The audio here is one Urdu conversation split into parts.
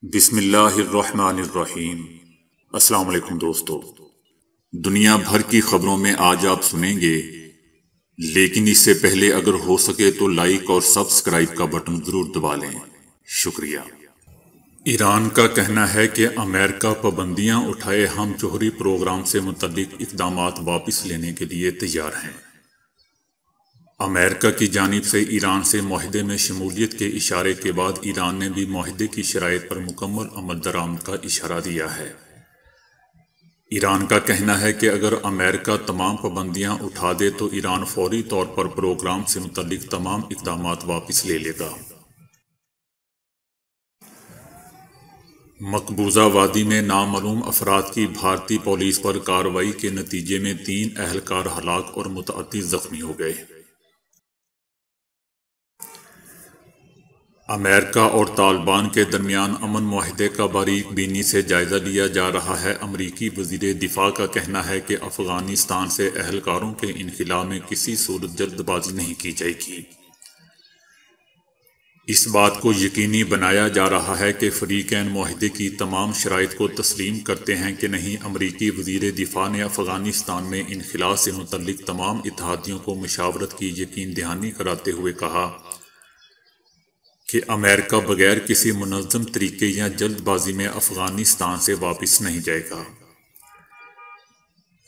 بسم اللہ الرحمن الرحیم۔ السلام علیکم دوستو، دنیا بھر کی خبروں میں آج آپ سنیں گے، لیکن اس سے پہلے اگر ہو سکے تو لائک اور سبسکرائب کا بٹن ضرور دبا لیں۔ شکریہ۔ ایران کا کہنا ہے کہ امریکہ پابندیاں اٹھائے ہم جوہری پروگرام سے متعلق اقدامات واپس لینے کے لیے تیار ہیں۔ امریکہ کی جانب سے ایران سے معاہدے میں شمولیت کے اشارے کے بعد ایران نے بھی معاہدے کی شرائط پر مکمل عمل درآمد کا اشارہ دیا ہے۔ ایران کا کہنا ہے کہ اگر امریکہ تمام پابندیاں اٹھا دے تو ایران فوری طور پر پروگرام سے متعلق تمام اقدامات واپس لے لے گا۔ مقبوضہ وادی میں نامعلوم افراد کی بھارتی پولیس پر کارروائی کے نتیجے میں 3 اہلکار ہلاک اور متعدد زخمی ہو گئے۔ امریکہ اور طالبان کے درمیان امن معاہدے کا باریک بینی سے جائزہ لیا جا رہا ہے۔ امریکی وزیر دفاع کا کہنا ہے کہ افغانستان سے اہلکاروں کے انخلاء میں کسی صورت جلد بازی نہیں کی جائے گی۔ اس بات کو یقینی بنایا جا رہا ہے کہ فریقین معاہدے کی تمام شرائط کو تسلیم کرتے ہیں کہ نہیں۔ امریکی وزیر دفاع نے افغانستان میں انخلاء سے متعلق تمام اتحادیوں کو مشاورت کی یقین دہانی کراتے ہوئے کہا کہ امریکہ بغیر کسی منظم طریقے یا جلد بازی میں افغانستان سے واپس نہیں جائے گا،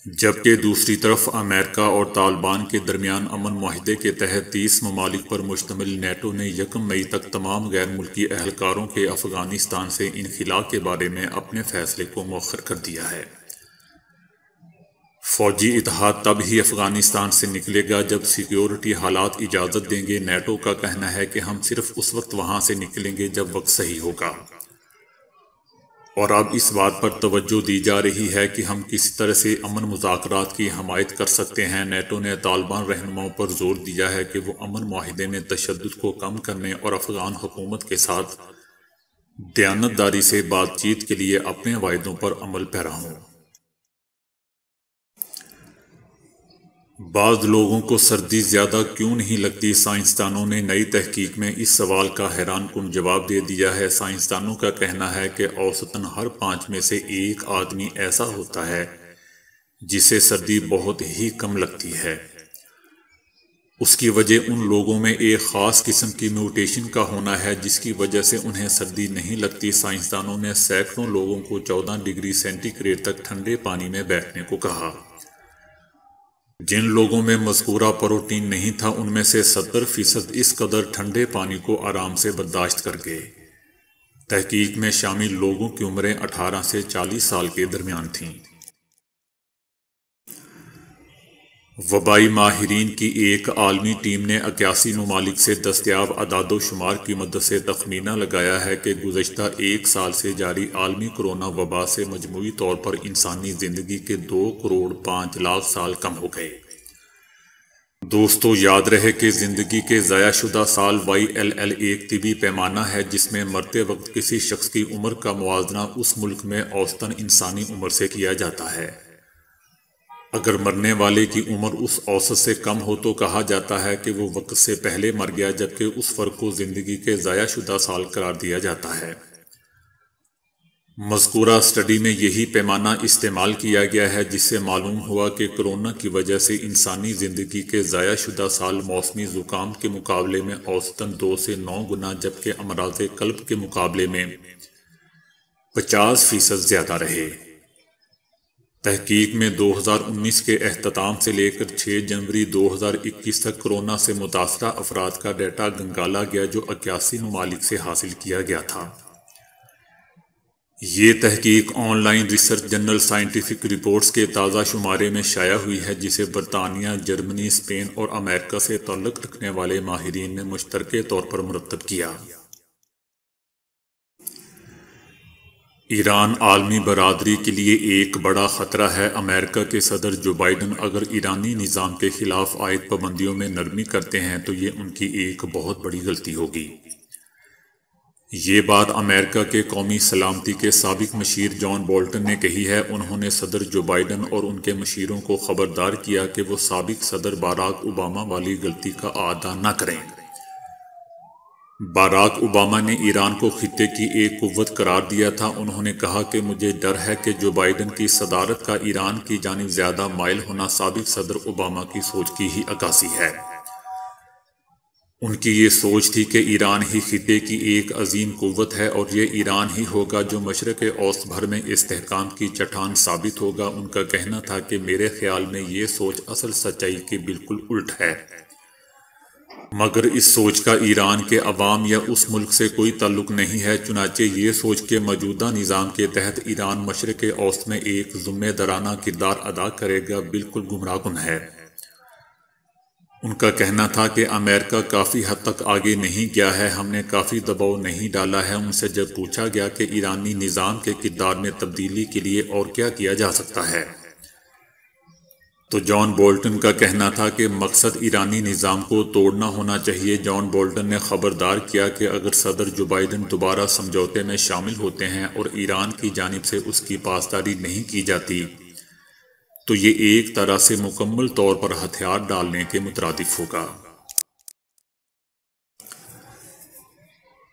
جبکہ دوسری طرف امریکہ اور طالبان کے درمیان امن معاہدے کے تحت 30 ممالک پر مشتمل نیٹو نے 1 مئی تک تمام غیر ملکی اہلکاروں کے افغانستان سے انخلاء کے بارے میں اپنے فیصلے کو مؤخر کر دیا ہے۔ فوجی اتحاد تب ہی افغانستان سے نکلے گا جب سیکیورٹی حالات اجازت دیں گے۔ نیٹو کا کہنا ہے کہ ہم صرف اس وقت وہاں سے نکلیں گے جب وقت صحیح ہوگا، اور اب اس بات پر توجہ دی جا رہی ہے کہ ہم کس طرح سے امن مذاکرات کی حمایت کر سکتے ہیں۔ نیٹو نے طالبان رہنماؤں پر زور دیا ہے کہ وہ امن معاہدے میں تشدد کو کم کرنے اور افغان حکومت کے ساتھ دیانتداری سے بات چیت کے لیے اپنے وعدوں پر عمل پیرا ہوں۔ بعض لوگوں کو سردی زیادہ کیوں نہیں لگتی؟ سائنسدانوں نے نئی تحقیق میں اس سوال کا حیران کن جواب دے دیا ہے۔ سائنسدانوں کا کہنا ہے کہ اوسطاً ہر 5 میں سے 1 آدمی ایسا ہوتا ہے جسے سردی بہت ہی کم لگتی ہے۔ اس کی وجہ ان لوگوں میں ایک خاص قسم کی میوٹیشن کا ہونا ہے جس کی وجہ سے انہیں سردی نہیں لگتی۔ سائنسدانوں نے سینکڑوں لوگوں کو 14 ڈگری سینٹی گریڈ تک ٹھنڈے پانی میں بیٹھنے کو کہا۔ جن لوگوں میں مذکورہ پروٹین نہیں تھا ان میں سے 70% اس قدر ٹھنڈے پانی کو آرام سے برداشت کر گئے۔ تحقیق میں شامل لوگوں کی عمریں 18 سے 40 سال کے درمیان تھیں۔ وبائی ماہرین کی ایک عالمی ٹیم نے 81 ممالک سے دستیاب اعداد و شمار کی مدد سے تخمینہ لگایا ہے کہ گزشتہ 1 سال سے جاری عالمی کرونا وبا سے مجموعی طور پر انسانی زندگی کے 2 کروڑ 5 لاکھ سال کم ہو گئے۔ دوستو، یاد رہے کہ زندگی کے ضائع شدہ سال YLL ایک طبی پیمانہ ہے جس میں مرتے وقت کسی شخص کی عمر کا موازنہ اس ملک میں اوسطاً انسانی عمر سے کیا جاتا ہے۔ اگر مرنے والے کی عمر اس اوسط سے کم ہو تو کہا جاتا ہے کہ وہ وقت سے پہلے مر گیا، جبکہ اس فرق کو زندگی کے ضائع شدہ سال قرار دیا جاتا ہے۔ مذکورہ اسٹڈی میں یہی پیمانہ استعمال کیا گیا ہے جس سے معلوم ہوا کہ کرونا کی وجہ سے انسانی زندگی کے ضائع شدہ سال موسمی زکام کے مقابلے میں اوسطاً 2 سے 9 گنا، جبکہ امراض قلب کے مقابلے میں 50% زیادہ رہے۔ تحقیق میں 2019 کے اختتام سے لے کر 6 جنوری 2021 تک کرونا سے متاثرہ افراد کا ڈیٹا گنگالا گیا جو 81 ممالک سے حاصل کیا گیا تھا۔ یہ تحقیق online research journal Scientific Reports کے تازہ شمارے میں شائع ہوئی ہے جسے برطانیہ، جرمنی، اسپین اور امریکہ سے تعلق رکھنے والے ماہرین نے مشترکہ طور پر مرتب کیا۔ ایران عالمی برادری کے لیے ایک بڑا خطرہ ہے۔ امریکہ کے صدر جو بائیڈن اگر ایرانی نظام کے خلاف عائد پابندیوں میں نرمی کرتے ہیں تو یہ ان کی ایک بہت بڑی غلطی ہوگی۔ یہ بات امریکہ کے قومی سلامتی کے سابق مشیر جان بولٹن نے کہی ہے۔ انہوں نے صدر جو بائیڈن اور ان کے مشیروں کو خبردار کیا کہ وہ سابق صدر باراک اوباما والی غلطی کا اعادہ نہ کریں۔ باراک اوباما نے ایران کو خطے کی ایک قوت قرار دیا تھا۔ انہوں نے کہا کہ مجھے ڈر ہے کہ جو بائیڈن کی صدارت کا ایران کی جانب زیادہ مائل ہونا سابق صدر اوباما کی سوچ کی ہی عکاسی ہے۔ ان کی یہ سوچ تھی کہ ایران ہی خطے کی ایک عظیم قوت ہے اور یہ ایران ہی ہوگا جو مشرق اوسط بھر میں استحکام کی چٹان ثابت ہوگا۔ ان کا کہنا تھا کہ میرے خیال میں یہ سوچ اصل سچائی کے بالکل الٹ ہے، مگر اس سوچ کا ایران کے عوام یا اس ملک سے کوئی تعلق نہیں ہے۔ چنانچہ یہ سوچ کے موجودہ نظام کے تحت ایران مشرق اوسط میں ایک ذمہ دارانہ کردار ادا کرے گا، بالکل گمراہ کن ہے۔ ان کا کہنا تھا کہ امریکہ کافی حد تک آگے نہیں گیا ہے، ہم نے کافی دباؤ نہیں ڈالا ہے۔ ان سے جب پوچھا گیا کہ ایرانی نظام کے کردار میں تبدیلی کے لیے اور کیا کیا جا سکتا ہے، تو جان بولٹن کا کہنا تھا کہ مقصد ایرانی نظام کو توڑنا ہونا چاہیے۔ جان بولٹن نے خبردار کیا کہ اگر صدر جو بائیڈن دوبارہ سمجھوتے میں شامل ہوتے ہیں اور ایران کی جانب سے اس کی پاسداری نہیں کی جاتی تو یہ ایک طرح سے مکمل طور پر ہتھیار ڈالنے کے مترادف ہوگا۔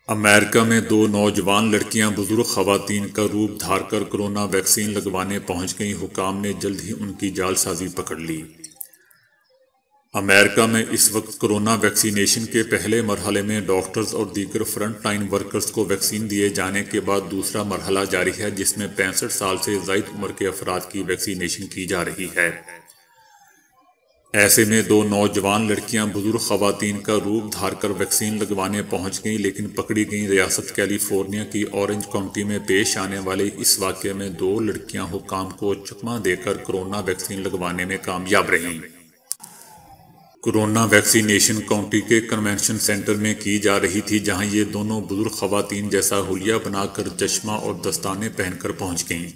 امریکہ میں 2 نوجوان لڑکیاں بزرگ خواتین کا روپ دھار کر کرونا ویکسین لگوانے پہنچ گئیں۔ حکام نے جلد ہی ان کی جعل سازی پکڑ لی۔ امریکہ میں اس وقت کرونا ویکسینیشن کے پہلے مرحلے میں ڈاکٹرز اور دیگر فرنٹ لائن ورکرز کو ویکسین دیے جانے کے بعد دوسرا مرحلہ جاری ہے، جس میں 65 سال سے زائد عمر کے افراد کی ویکسینیشن کی جا رہی ہے۔ ایسے میں 2 نوجوان لڑکیاں بزرگ خواتین کا روپ دھار کر ویکسین لگوانے پہنچ گئیں، لیکن پکڑی گئیں۔ ریاست کیلیفورنیا کی اورنج کاؤنٹی میں پیش آنے والے اس واقعے میں 2 لڑکیاں حکام کو چکمہ دے کر کرونا ویکسین لگوانے میں کامیاب رہیں۔ کرونا ویکسینیشن کاؤنٹی کے کنونشن سینٹر میں کی جا رہی تھی، جہاں یہ دونوں بزرگ خواتین جیسا حلیہ بنا کر چشمہ اور دستانے پہن کر پہنچ گئیں۔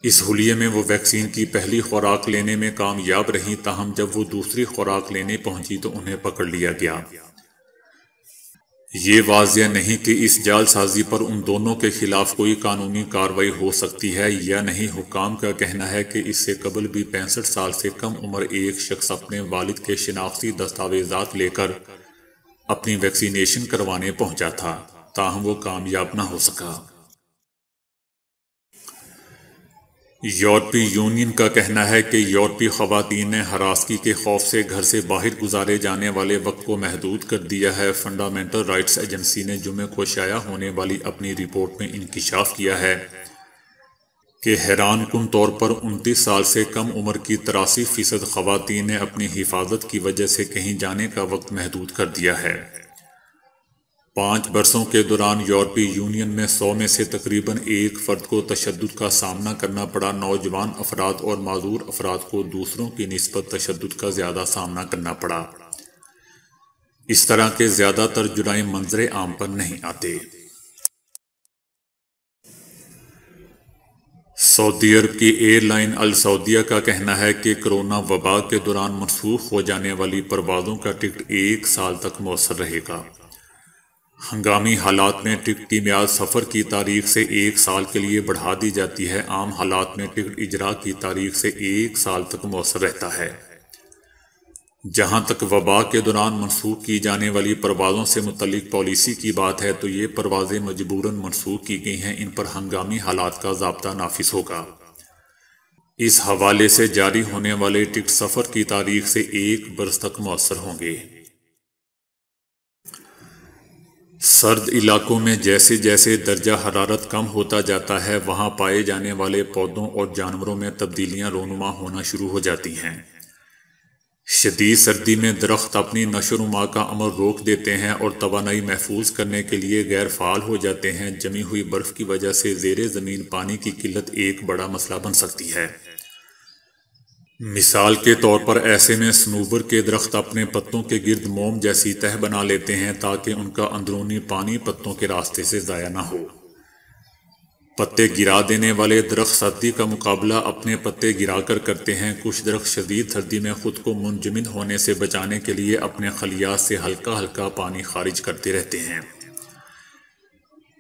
اس حلیے میں وہ ویکسین کی پہلی خوراک لینے میں کامیاب رہیں، تاہم جب وہ دوسری خوراک لینے پہنچی تو انہیں پکڑ لیا گیا۔ یہ واضح نہیں کہ اس جعل سازی پر ان دونوں کے خلاف کوئی قانونی کارروائی ہو سکتی ہے یا نہیں۔ حکام کا کہنا ہے کہ اس سے قبل بھی 65 سال سے کم عمر ایک شخص اپنے والد کے شناختی دستاویزات لے کر اپنی ویکسینیشن کروانے پہنچا تھا، تاہم وہ کامیاب نہ ہو سکا۔ یورپی یونین کا کہنا ہے کہ یورپی خواتین نے ہراسگی کے خوف سے گھر سے باہر گزارے جانے والے وقت کو محدود کر دیا ہے۔ فنڈامنٹل رائٹس ایجنسی نے جمعے کو شائع ہونے والی اپنی رپورٹ میں انکشاف کیا ہے کہ حیران کن طور پر 29 سال سے کم عمر کی 83% خواتین نے اپنی حفاظت کی وجہ سے کہیں جانے کا وقت محدود کر دیا ہے۔ 5 برسوں کے دوران یورپی یونین میں 100 میں سے تقریباً 1 فرد کو تشدد کا سامنا کرنا پڑا۔ نوجوان افراد اور معذور افراد کو دوسروں کی نسبت تشدد کا زیادہ سامنا کرنا پڑا۔ اس طرح کے زیادہ تر جرائم منظر عام پر نہیں آتے۔ سعودی عرب کی ایئر لائن السعودیہ کا کہنا ہے کہ کرونا وبا کے دوران منسوخ ہو جانے والی پروازوں کا ٹکٹ 1 سال تک مؤثر رہے گا۔ ہنگامی حالات میں ٹکٹ کی میعاد سفر کی تاریخ سے 1 سال کے لیے بڑھا دی جاتی ہے۔ عام حالات میں ٹکٹ اجراء کی تاریخ سے 1 سال تک مؤثر رہتا ہے۔ جہاں تک وبا کے دوران منسوخ کی جانے والی پروازوں سے متعلق پالیسی کی بات ہے تو یہ پروازیں مجبوراً منسوخ کی گئی ہیں، ان پر ہنگامی حالات کا ضابطہ نافذ ہوگا۔ اس حوالے سے جاری ہونے والے ٹکٹ سفر کی تاریخ سے 1 برس تک مؤثر ہوں گے۔ سرد علاقوں میں جیسے جیسے درجہ حرارت کم ہوتا جاتا ہے، وہاں پائے جانے والے پودوں اور جانوروں میں تبدیلیاں رونما ہونا شروع ہو جاتی ہیں۔ شدید سردی میں درخت اپنی نشو و نما کا عمل روک دیتے ہیں اور توانائی محفوظ کرنے کے لیے غیر فعال ہو جاتے ہیں۔ جمی ہوئی برف کی وجہ سے زیر زمین پانی کی قلت ایک بڑا مسئلہ بن سکتی ہے۔ مثال کے طور پر ایسے میں صنوبر کے درخت اپنے پتوں کے گرد موم جیسی تہہ بنا لیتے ہیں تاکہ ان کا اندرونی پانی پتوں کے راستے سے ضائع نہ ہو۔ پتے گرا دینے والے درخت سردی کا مقابلہ اپنے پتے گرا کر کرتے ہیں۔ کچھ درخت شدید سردی میں خود کو منجمد ہونے سے بچانے کے لیے اپنے خلیات سے ہلکا ہلکا پانی خارج کرتے رہتے ہیں۔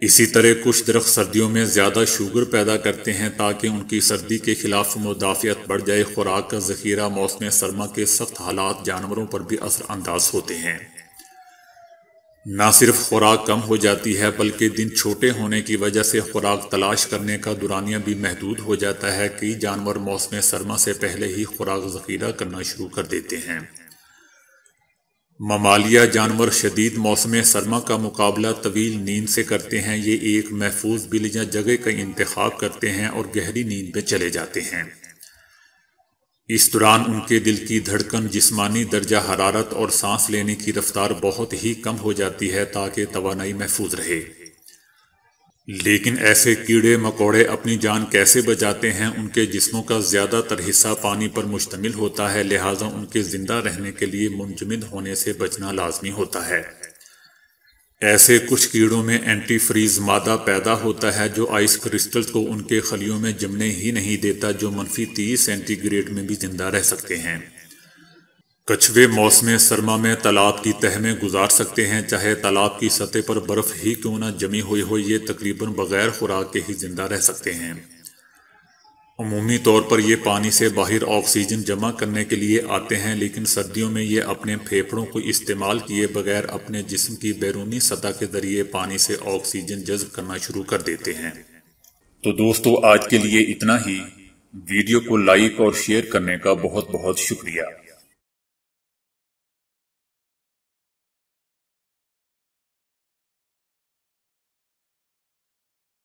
اسی طرح کچھ درخت سردیوں میں زیادہ شوگر پیدا کرتے ہیں تاکہ ان کی سردی کے خلاف مدافعت بڑھ جائے۔ خوراک کا ذخیرہ موسم سرما کے سخت حالات جانوروں پر بھی اثر انداز ہوتے ہیں۔ نہ صرف خوراک کم ہو جاتی ہے بلکہ دن چھوٹے ہونے کی وجہ سے خوراک تلاش کرنے کا دورانیہ بھی محدود ہو جاتا ہے۔ کئی جانور موسم سرما سے پہلے ہی خوراک ذخیرہ کرنا شروع کر دیتے ہیں۔ ممالیہ جانور شدید موسم سرما کا مقابلہ طویل نیند سے کرتے ہیں۔ یہ ایک محفوظ بل یا جگہ کا انتخاب کرتے ہیں اور گہری نیند میں چلے جاتے ہیں۔ اس دوران ان کے دل کی دھڑکن، جسمانی درجہ حرارت اور سانس لینے کی رفتار بہت ہی کم ہو جاتی ہے تاکہ توانائی محفوظ رہے۔ لیکن ایسے کیڑے مکوڑے اپنی جان کیسے بچاتے ہیں؟ ان کے جسموں کا زیادہ تر حصہ پانی پر مشتمل ہوتا ہے، لہٰذا ان کے زندہ رہنے کے لیے منجمد ہونے سے بچنا لازمی ہوتا ہے۔ ایسے کچھ کیڑوں میں اینٹی فریز مادہ پیدا ہوتا ہے جو آئس کرسٹلز کو ان کے خلیوں میں جمنے ہی نہیں دیتا، جو -30 سینٹی گریڈ میں بھی زندہ رہ سکتے ہیں۔ کچھوے موسم سرما میں تالاب کی تہہ میں گزار سکتے ہیں، چاہے تالاب کی سطح پر برف ہی کیوں نہ جمی ہوئی ہو، یہ تقریباً بغیر خوراک کے ہی زندہ رہ سکتے ہیں۔ عمومی طور پر یہ پانی سے باہر آکسیجن جمع کرنے کے لیے آتے ہیں، لیکن سردیوں میں یہ اپنے پھیپھڑوں کو استعمال کیے بغیر اپنے جسم کی بیرونی سطح کے ذریعے پانی سے آکسیجن جذب کرنا شروع کر دیتے ہیں۔ تو دوستو، آج کے لیے اتنا ہی۔ ویڈیو کو لائک اور شیئر کرنے کا بہت بہت شکریہ۔